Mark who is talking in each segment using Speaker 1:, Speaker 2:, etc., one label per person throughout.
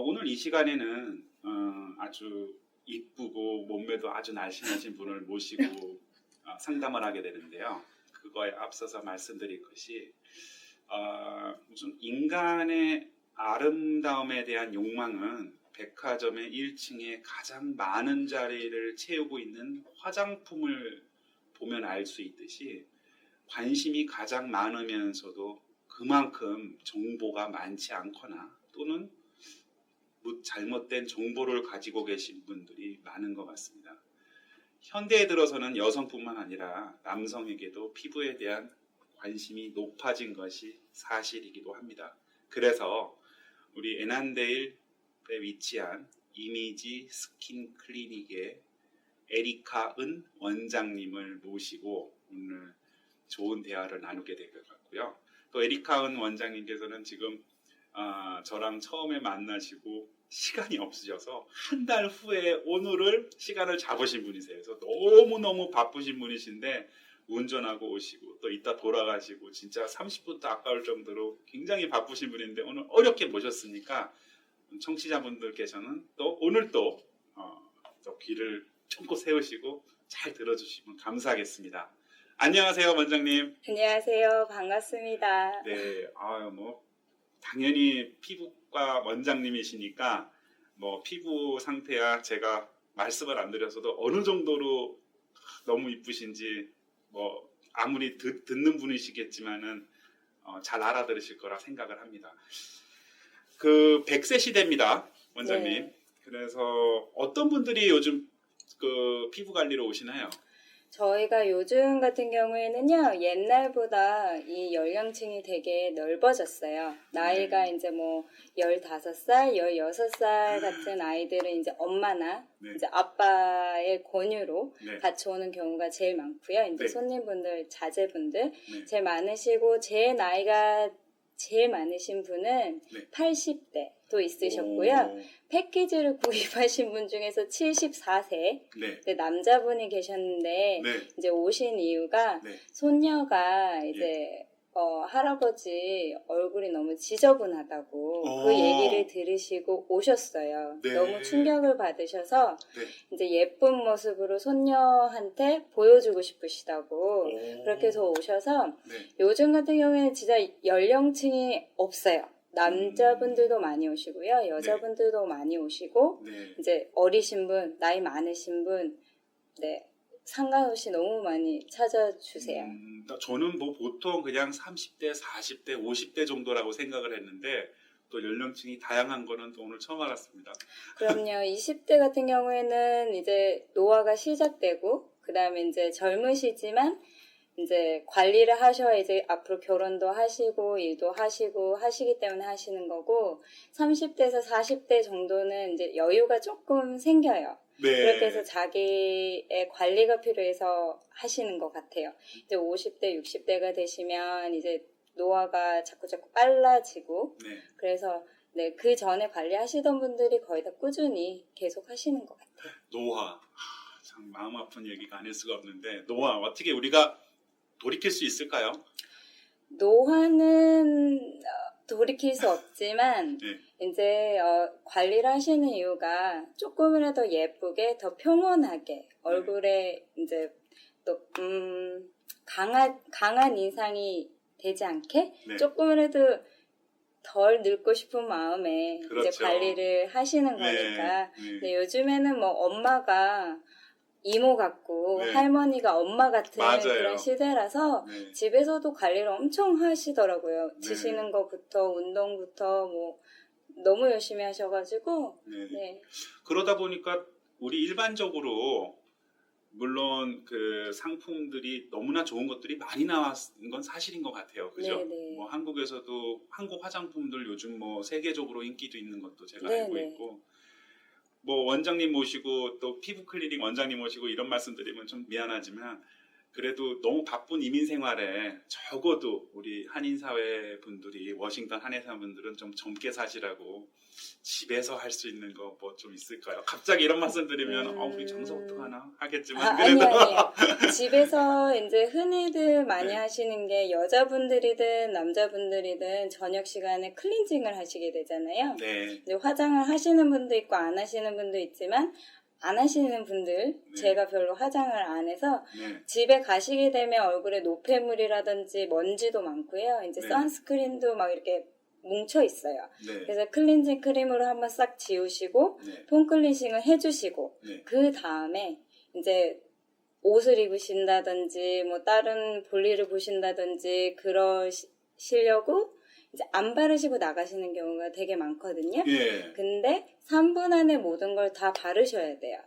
Speaker 1: 오늘 이 시간에는 아주 이쁘고 몸매도 아주 날씬하신 분을 모시고 상담을 하게 되는데요. 그거에 앞서서 말씀드릴 것이 무슨 인간의 아름다움에 대한 욕망은 백화점의 1층에 가장 많은 자리를 채우고 있는 화장품을 보면 알 수 있듯이 관심이 가장 많으면서도 그만큼 정보가 많지 않거나 또는 잘못된 정보를 가지고 계신 분들이 많은 것 같습니다. 현대에 들어서는 여성뿐만 아니라 남성에게도 피부에 대한 관심이 높아진 것이 사실이기도 합니다. 그래서 우리 애난데일에 위치한 이미지 스킨 클리닉의 에리카 은 원장님을 모시고 오늘 좋은 대화를 나누게 될 것 같고요. 또 에리카 은 원장님께서는 지금 저랑 처음에 만나시고 시간이 없으셔서 한 달 후에 오늘을 시간을 잡으신 분이세요. 그래서 너무너무 바쁘신 분이신데 운전하고 오시고 또 이따 돌아가시고 진짜 30분도 아까울 정도로 굉장히 바쁘신 분인데 오늘 어렵게 모셨으니까 청취자분들께서는 또 오늘 또 귀를 쫑긋 세우시고 잘 들어주시면 감사하겠습니다. 안녕하세요, 원장님.
Speaker 2: 안녕하세요. 반갑습니다.
Speaker 1: 네, 당연히 피부과 원장님이시니까 피부 상태야 제가 말씀을 안 드렸어도 어느 정도로 너무 이쁘신지 아무리 듣는 분이시겠지만은 잘 알아들으실 거라 생각을 합니다. 그 100세 시대입니다, 원장님.
Speaker 2: 네.
Speaker 1: 그래서 어떤 분들이 요즘 그 피부 관리로 오시나요?
Speaker 2: 저희가 요즘 같은 경우에는요, 옛날보다 이 연령층이 되게 넓어졌어요. 나이가 이제 15살, 16살 같은 아이들은 이제 엄마나
Speaker 1: 네.
Speaker 2: 이제 아빠의 권유로
Speaker 1: 네.
Speaker 2: 같이 오는 경우가 제일 많고요. 이제
Speaker 1: 네.
Speaker 2: 손님분들, 자제분들
Speaker 1: 네.
Speaker 2: 제일 많으시고, 제 나이가 제일 많으신 분은
Speaker 1: 네.
Speaker 2: 80대도 있으셨고요. 패키지를 구입하신 분 중에서 74세
Speaker 1: 네.
Speaker 2: 남자분이 계셨는데
Speaker 1: 네.
Speaker 2: 이제 오신 이유가
Speaker 1: 네.
Speaker 2: 손녀가 이제 할아버지 얼굴이 너무 지저분하다고 그 얘기를 들으시고 오셨어요.
Speaker 1: 네.
Speaker 2: 너무 충격을 받으셔서
Speaker 1: 네.
Speaker 2: 이제 예쁜 모습으로 손녀한테 보여주고 싶으시다고 그렇게 해서 오셔서
Speaker 1: 네.
Speaker 2: 요즘 같은 경우에는 진짜 연령층이 없어요. 남자분들도 많이 오시고요. 여자분들도 많이 오시고
Speaker 1: 네.
Speaker 2: 이제 어리신 분, 나이 많으신 분, 상관없이 너무 많이 찾아주세요.
Speaker 1: 저는 보통 그냥 30대, 40대, 50대 정도라고 생각을 했는데 또 연령층이 다양한 거는 또 오늘 처음 알았습니다.
Speaker 2: 그럼요. 20대 같은 경우에는 이제 노화가 시작되고 그 다음에 이제 젊으시지만 이제 관리를 하셔야 이제 앞으로 결혼도 하시고 일도 하시고 하시기 때문에 하시는 거고 30대에서 40대 정도는 이제 여유가 조금 생겨요.
Speaker 1: 네.
Speaker 2: 그렇게 해서 자기의 관리가 필요해서 하시는 것 같아요. 이제 50대, 60대가 되시면 이제 노화가 자꾸 빨라지고
Speaker 1: 네.
Speaker 2: 그래서 그 전에 관리하시던 분들이 거의 다 꾸준히 계속 하시는 것 같아요.
Speaker 1: 노화. 참 마음 아픈 얘기가 아닐 수가 없는데 노화 어떻게 우리가 돌이킬 수 있을까요?
Speaker 2: 노화는 돌이킬 수 없지만
Speaker 1: 네.
Speaker 2: 이제 관리를 하시는 이유가 조금이라도 예쁘게 더 평온하게 얼굴에 이제 또 강한 인상이 되지 않게
Speaker 1: 네.
Speaker 2: 조금이라도 덜 늙고 싶은 마음에
Speaker 1: 그렇죠.
Speaker 2: 이제 관리를 하시는
Speaker 1: 네.
Speaker 2: 거니까.
Speaker 1: 네.
Speaker 2: 근데 요즘에는 엄마가 이모 같고
Speaker 1: 네.
Speaker 2: 할머니가 엄마 같은
Speaker 1: 맞아요.
Speaker 2: 그런 시대라서
Speaker 1: 네.
Speaker 2: 집에서도 관리를 엄청 하시더라고요.
Speaker 1: 네.
Speaker 2: 드시는 것부터 운동부터 너무 열심히 하셔가지고
Speaker 1: 네.
Speaker 2: 네.
Speaker 1: 그러다 보니까 우리 일반적으로 물론 그 상품들이 너무나 좋은 것들이 많이 나왔는 건 사실인 것 같아요. 그죠?
Speaker 2: 네네.
Speaker 1: 한국에서도 한국 화장품들 요즘 세계적으로 인기도 있는 것도 제가
Speaker 2: 네네.
Speaker 1: 알고 있고 원장님 모시고 또 피부 클리닉 원장님 모시고 이런 말씀 드리면 좀 미안하지만 그래도 너무 바쁜 이민 생활에 적어도 우리 한인 사회 분들이 워싱턴 한인 사회 분들은 좀 젊게 사시라고 집에서 할 수 있는 거 뭐 좀 있을까요? 갑자기 이런 말씀 드리면 우리 정서 어떡하나 하겠지만 그래도
Speaker 2: 아니요. 집에서 이제 흔히들 많이 하시는 게 여자분들이든 남자분들이든 저녁 시간에 클렌징을 하시게 되잖아요.
Speaker 1: 네.
Speaker 2: 근데 화장을 하시는 분도 있고 안 하시는 분도 있지만 안 하시는 분들, 제가 별로 화장을 안 해서
Speaker 1: 네.
Speaker 2: 집에 가시게 되면 얼굴에 노폐물이라든지 먼지도 많고요. 이제
Speaker 1: 네.
Speaker 2: 선스크린도 막 이렇게 뭉쳐 있어요.
Speaker 1: 네.
Speaker 2: 그래서 클렌징 크림으로 한번 싹 지우시고
Speaker 1: 네.
Speaker 2: 폼 클렌징을 해주시고
Speaker 1: 네.
Speaker 2: 그 다음에 이제 옷을 입으신다든지 뭐 다른 볼일을 보신다든지 그러시려고 이제 안 바르시고 나가시는 경우가 되게 많거든요.
Speaker 1: 예.
Speaker 2: 근데 3분 안에 모든 걸 다 바르셔야 돼요.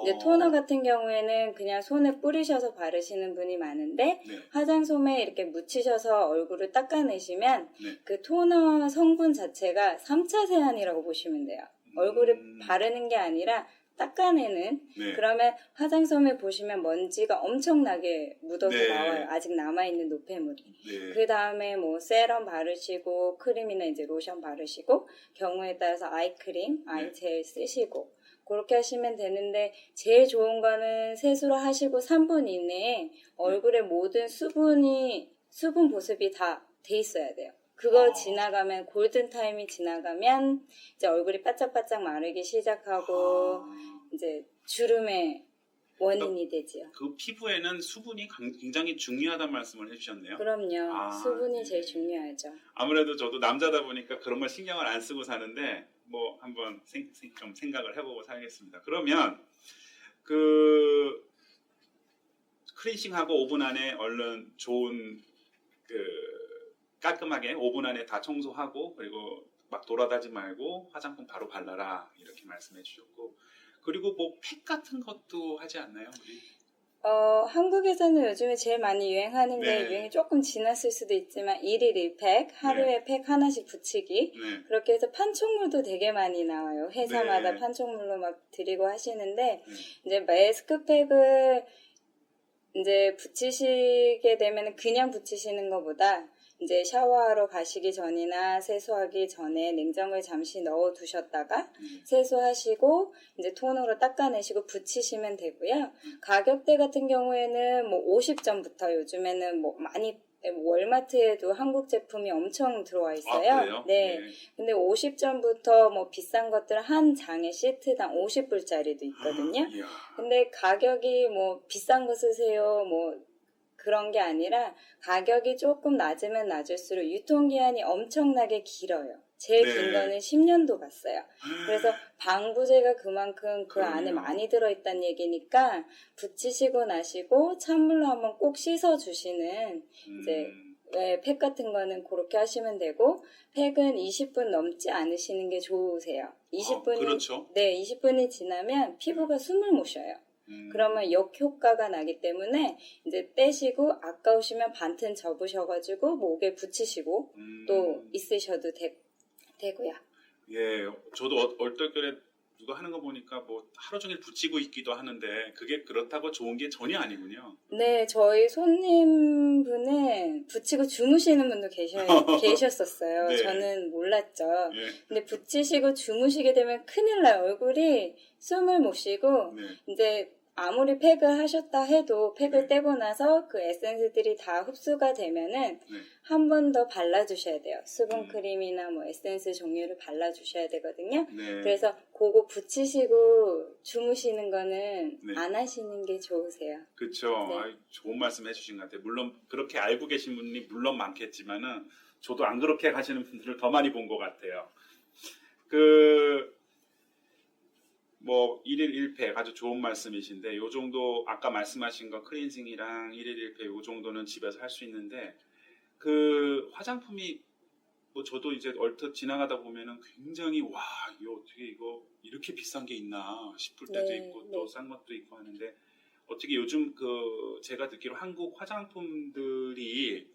Speaker 2: 이제 토너 같은 경우에는 그냥 손에 뿌리셔서 바르시는 분이 많은데
Speaker 1: 네.
Speaker 2: 화장솜에 이렇게 묻히셔서 얼굴을 닦아내시면
Speaker 1: 네.
Speaker 2: 그 토너 성분 자체가 3차 세안이라고 보시면 돼요. 얼굴에 바르는 게 아니라 닦아내는.
Speaker 1: 네.
Speaker 2: 그러면 화장솜에 보시면 먼지가 엄청나게 묻어서
Speaker 1: 네.
Speaker 2: 나와요. 아직 남아있는 노폐물이.
Speaker 1: 네.
Speaker 2: 그 다음에 뭐 세럼 바르시고 크림이나 이제 로션 바르시고 경우에 따라서 아이크림, 아이젤 쓰시고 그렇게 하시면 되는데 제일 좋은 거는 세수를 하시고 3분 이내에 얼굴에 모든 수분 보습이 다 돼 있어야 돼요. 그거 지나가면 골든타임이 지나가면 이제 얼굴이 바짝바짝 마르기 시작하고 이제 주름의 원인이 되지요.
Speaker 1: 그 피부에는 수분이 굉장히 중요하다는 말씀을 해주셨네요.
Speaker 2: 그럼요. 수분이
Speaker 1: 네.
Speaker 2: 제일 중요하죠.
Speaker 1: 아무래도 저도 남자다 보니까 그런 걸 신경을 안 쓰고 사는데 뭐 한번 좀 생각을 해보고 살겠습니다. 그러면 그 클렌싱하고 5분 안에 얼른 좋은 깔끔하게 5분 안에 다 청소하고 그리고 막 돌아다니지 말고 화장품 바로 발라라 이렇게 말씀해 주셨고 그리고 뭐 팩 같은 것도 하지 않나요? 우리?
Speaker 2: 한국에서는 요즘에 제일 많이 유행하는 게
Speaker 1: 네.
Speaker 2: 유행이 조금 지났을 수도 있지만 1일 1팩, 하루에 팩 하나씩 붙이기
Speaker 1: 네.
Speaker 2: 그렇게 해서 판촉물도 되게 많이 나와요. 회사마다
Speaker 1: 네.
Speaker 2: 판촉물로 막 드리고 하시는데
Speaker 1: 네.
Speaker 2: 이제 마스크팩을 이제 붙이시게 되면 그냥 붙이시는 것보다 이제 샤워하러 가시기 전이나 세수하기 전에 냉장고에 잠시 넣어 두셨다가 세수하시고 이제 톤으로 닦아내시고 붙이시면 되고요. 가격대 같은 경우에는 뭐 50전부터 요즘에는 뭐 많이 월마트에도 한국 제품이 엄청 들어와 있어요.
Speaker 1: 아, 그래요?
Speaker 2: 네. 근데 50전부터 뭐 비싼 것들 한 장에 시트당 50불짜리도 있거든요.
Speaker 1: 이야.
Speaker 2: 근데 가격이 뭐 비싼 거 쓰세요. 뭐 그런 게 아니라 가격이 조금 낮으면 낮을수록 유통기한이 엄청나게 길어요. 제일 긴 거는 10년도 갔어요. 그래서 방부제가 그만큼 그 안에 많이 들어있다는 얘기니까 붙이시고 나시고 찬물로 한번 꼭 씻어주시는 이제 팩 같은 거는 그렇게 하시면 되고 팩은 20분 넘지 않으시는 게 좋으세요. 20분이
Speaker 1: 그렇죠.
Speaker 2: 네, 20분이 지나면 피부가 숨을 못 쉬어요. 그러면 역효과가 나기 때문에 이제 떼시고 아까우시면 반튼 접으셔가지고 목에 붙이시고 또 있으셔도 되고요.
Speaker 1: 예, 저도 얼떨결에 누가 하는 거 보니까 뭐 하루 종일 붙이고 있기도 하는데 그게 그렇다고 좋은 게 전혀 아니군요.
Speaker 2: 네, 저희 손님분은 붙이고 주무시는 분도 계셨었어요.
Speaker 1: 네.
Speaker 2: 저는 몰랐죠.
Speaker 1: 예.
Speaker 2: 근데 붙이시고 주무시게 되면 큰일 나요. 얼굴이 숨을 못 쉬고
Speaker 1: 네.
Speaker 2: 이제 아무리 팩을 하셨다 해도 팩을 떼고 나서 그 에센스들이 다 흡수가 되면은 한 번 더 발라주셔야 돼요. 수분크림이나 뭐 에센스 종류를 발라주셔야 되거든요.
Speaker 1: 네.
Speaker 2: 그래서 그거 붙이시고 주무시는 거는 안 하시는 게 좋으세요.
Speaker 1: 그렇죠.
Speaker 2: 네.
Speaker 1: 좋은 말씀 해주신 것 같아요. 물론 그렇게 알고 계신 분이 물론 많겠지만은 저도 안 그렇게 하시는 분들을 더 많이 본 것 같아요. 뭐 1일 1팩 아주 좋은 말씀이신데 요 정도 아까 말씀하신 거 클렌징이랑 1일 1팩 요 정도는 집에서 할 수 있는데 그 화장품이 뭐 저도 이제 얼핏 지나가다 보면은 굉장히 와 이거 어떻게 이거 이렇게 비싼 게 있나 싶을 때도 있고 또 싼 것도 있고 하는데 어떻게 요즘 제가 듣기로 한국 화장품들이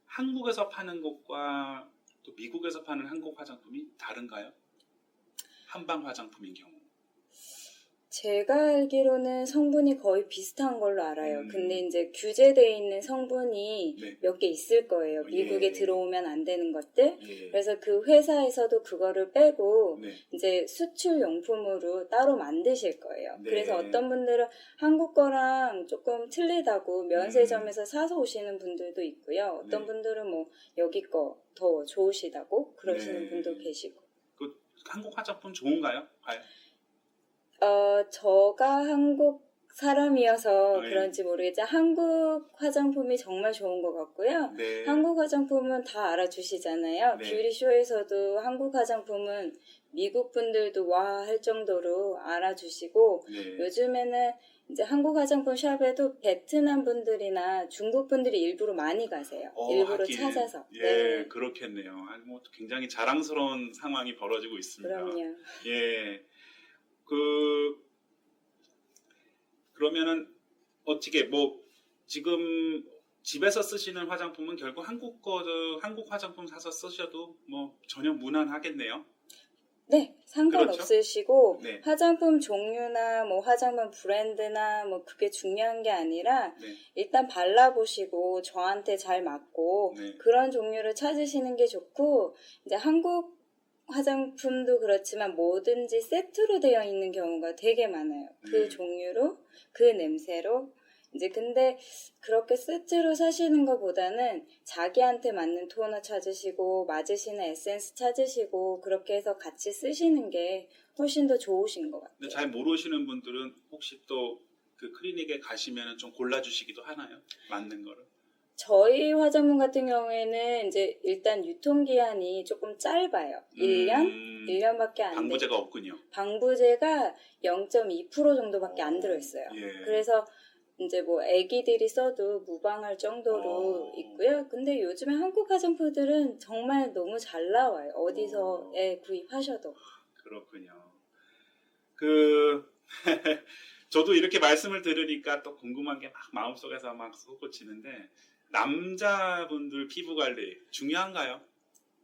Speaker 1: 한국에서 파는 것과 또 미국에서 파는 한국 화장품이 다른가요? 한방 화장품인 경우.
Speaker 2: 제가 알기로는 성분이 거의 비슷한 걸로 알아요.
Speaker 1: 음.
Speaker 2: 근데 이제 규제되어 있는 성분이
Speaker 1: 네.
Speaker 2: 몇 개 있을 거예요. 미국에
Speaker 1: 예.
Speaker 2: 들어오면 안 되는 것들.
Speaker 1: 예.
Speaker 2: 그래서 그 회사에서도 그거를 빼고
Speaker 1: 네.
Speaker 2: 이제 수출 용품으로 따로 만드실 거예요.
Speaker 1: 네.
Speaker 2: 그래서 어떤 분들은 한국 거랑 조금 틀리다고 면세점에서 사서 오시는 분들도 있고요. 어떤
Speaker 1: 네.
Speaker 2: 분들은 뭐 여기 거 더 좋으시다고 그러시는
Speaker 1: 네.
Speaker 2: 분도 계시고.
Speaker 1: 그 한국 화장품 좋은가요? 과연?
Speaker 2: 저가 한국 사람이어서
Speaker 1: 네.
Speaker 2: 그런지 모르겠지만 한국 화장품이 정말 좋은 것 같고요.
Speaker 1: 네.
Speaker 2: 한국 화장품은 다 알아주시잖아요.
Speaker 1: 네.
Speaker 2: 뷰티쇼에서도 한국 화장품은 미국 분들도 와 할 정도로 알아주시고
Speaker 1: 네.
Speaker 2: 요즘에는 이제 한국 화장품 샵에도 베트남 분들이나 중국 분들이 일부러 많이 가세요. 일부러
Speaker 1: 하긴.
Speaker 2: 찾아서.
Speaker 1: 예,
Speaker 2: 네.
Speaker 1: 그렇겠네요. 아니, 뭐 굉장히 자랑스러운 상황이 벌어지고 있습니다.
Speaker 2: 그럼요.
Speaker 1: 예. 그러면은 어떻게 뭐 지금 집에서 쓰시는 화장품은 결국 한국 화장품 사서 쓰셔도 뭐 전혀 무난하겠네요.
Speaker 2: 네, 상관없으시고
Speaker 1: 네.
Speaker 2: 화장품 종류나 뭐 화장품 브랜드나 뭐 그게 중요한 게 아니라
Speaker 1: 네.
Speaker 2: 일단 발라보시고 저한테 잘 맞고
Speaker 1: 네.
Speaker 2: 그런 종류를 찾으시는 게 좋고 이제 한국 화장품도 그렇지만 뭐든지 세트로 되어 있는 경우가 되게 많아요. 그
Speaker 1: 네.
Speaker 2: 종류로 그 냄새로 이제 근데 그렇게 세트로 사시는 것보다는 자기한테 맞는 토너 찾으시고 맞으시는 에센스 찾으시고 그렇게 해서 같이 쓰시는 게 훨씬 더 좋으신 것 같아요.
Speaker 1: 근데 잘 모르시는 분들은 혹시 또 그 클리닉에 가시면 좀 골라주시기도 하나요? 맞는 거를?
Speaker 2: 저희 화장품 같은 경우에는 이제 일단 유통기한이 조금 짧아요. 1년밖에 안 돼요.
Speaker 1: 방부제가 없군요.
Speaker 2: 방부제가 0.2% 정도밖에 안 들어있어요.
Speaker 1: 예.
Speaker 2: 그래서 이제 뭐 애기들이 써도 무방할 정도로 있고요. 근데 요즘에 한국 화장품들은 정말 너무 잘 나와요. 어디서 구입하셔도.
Speaker 1: 그렇군요. 저도 이렇게 말씀을 들으니까 또 궁금한 게 막 마음속에서 막 솟구치는데 남자분들 피부 관리 중요한가요?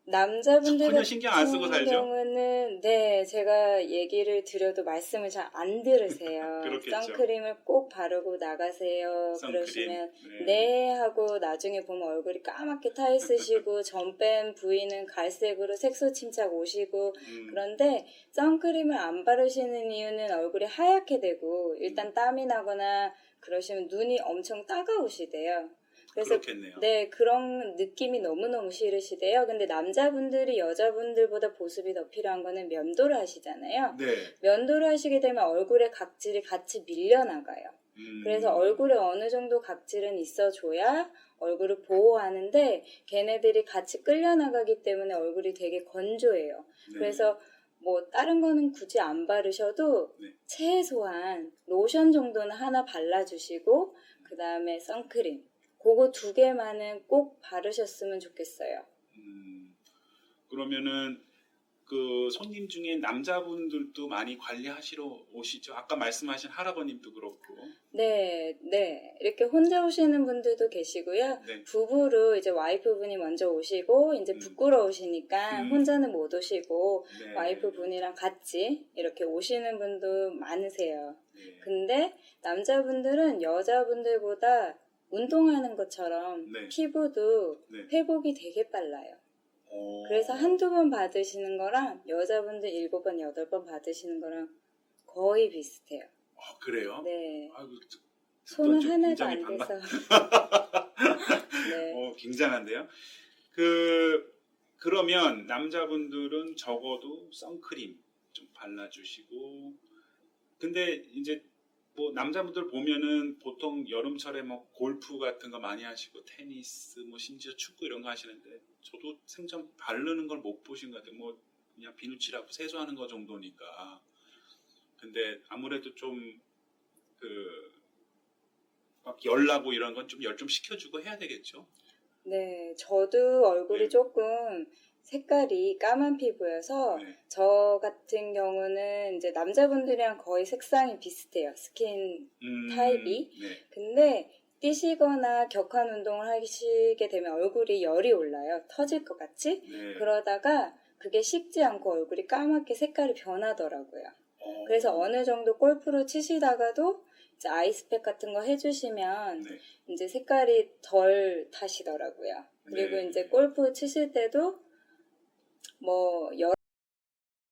Speaker 2: 남자분들
Speaker 1: 전혀 신경 안 쓰고
Speaker 2: 같은
Speaker 1: 살죠?
Speaker 2: 경우는 네, 제가 얘기를 드려도 말씀을 잘 안 들으세요.
Speaker 1: 그렇겠죠.
Speaker 2: 선크림을 꼭 바르고 나가세요.
Speaker 1: 선크림.
Speaker 2: 그러시면
Speaker 1: 네.
Speaker 2: 네 하고 나중에 보면 얼굴이 까맣게 타 있으시고 전 뺀 부위는 갈색으로 색소 침착 오시고 그런데 선크림을 안 바르시는 이유는 얼굴이 하얗게 되고 일단 땀이 나거나 그러시면 눈이 엄청 따가우시대요. 그래서
Speaker 1: 그렇겠네요.
Speaker 2: 네, 그런 느낌이 너무너무 싫으시대요. 근데 남자분들이 여자분들보다 보습이 더 필요한 거는 면도를 하시잖아요.
Speaker 1: 네.
Speaker 2: 면도를 하시게 되면 얼굴에 각질이 같이 밀려나가요. 그래서 얼굴에 어느 정도 각질은 있어줘야 얼굴을 보호하는데 걔네들이 같이 끌려나가기 때문에 얼굴이 되게 건조해요.
Speaker 1: 네.
Speaker 2: 그래서 뭐 다른 거는 굳이 안 바르셔도
Speaker 1: 네.
Speaker 2: 최소한 로션 정도는 하나 발라주시고 그 다음에 선크림 그거 2개만은 꼭 바르셨으면 좋겠어요.
Speaker 1: 그러면은 그 손님 중에 남자분들도 많이 관리하시러 오시죠? 아까 말씀하신 할아버님도 그렇고.
Speaker 2: 네, 네. 이렇게 혼자 오시는 분들도 계시고요.
Speaker 1: 네.
Speaker 2: 부부로 이제 와이프분이 먼저 오시고 이제 부끄러우시니까 혼자는 못 오시고
Speaker 1: 네.
Speaker 2: 와이프분이랑 같이 이렇게 오시는 분도 많으세요.
Speaker 1: 네.
Speaker 2: 근데 남자분들은 여자분들보다 운동하는 것처럼
Speaker 1: 네.
Speaker 2: 피부도
Speaker 1: 네.
Speaker 2: 회복이 되게 빨라요. 그래서 1-2번 받으시는 거랑 여자분들 7번, 8번 받으시는 거랑 거의 비슷해요.
Speaker 1: 그래요?
Speaker 2: 네.
Speaker 1: 아이고,
Speaker 2: 손은
Speaker 1: 좀
Speaker 2: 하나도
Speaker 1: 굉장히
Speaker 2: 안 돼서. 네.
Speaker 1: 굉장한데요? 그러면 남자분들은 적어도 선크림 좀 발라주시고, 근데 이제 뭐 남자분들 보면은 보통 여름철에 뭐 골프 같은 거 많이 하시고 테니스 뭐 심지어 축구 이런 거 하시는데 저도 생전 바르는 걸 못 보신 것 같아요. 뭐 그냥 비누칠하고 세수하는 거 정도니까. 근데 아무래도 좀 막 열나고 이런 건 좀 열 좀 식혀주고 해야 되겠죠.
Speaker 2: 네, 저도 얼굴이
Speaker 1: 네.
Speaker 2: 조금 색깔이 까만 피부여서
Speaker 1: 네.
Speaker 2: 저 같은 경우는 이제 남자분들이랑 거의 색상이 비슷해요. 스킨 타입이.
Speaker 1: 네.
Speaker 2: 근데 뛰시거나 격한 운동을 하시게 되면 얼굴이 열이 올라요. 터질 것 같이.
Speaker 1: 네.
Speaker 2: 그러다가 그게 식지 않고 얼굴이 까맣게 색깔이 변하더라고요. 그래서 어느 정도 골프를 치시다가도 이제 아이스팩 같은 거 해주시면
Speaker 1: 네.
Speaker 2: 이제 색깔이 덜 타시더라고요. 그리고
Speaker 1: 네.
Speaker 2: 이제 골프 치실 때도 뭐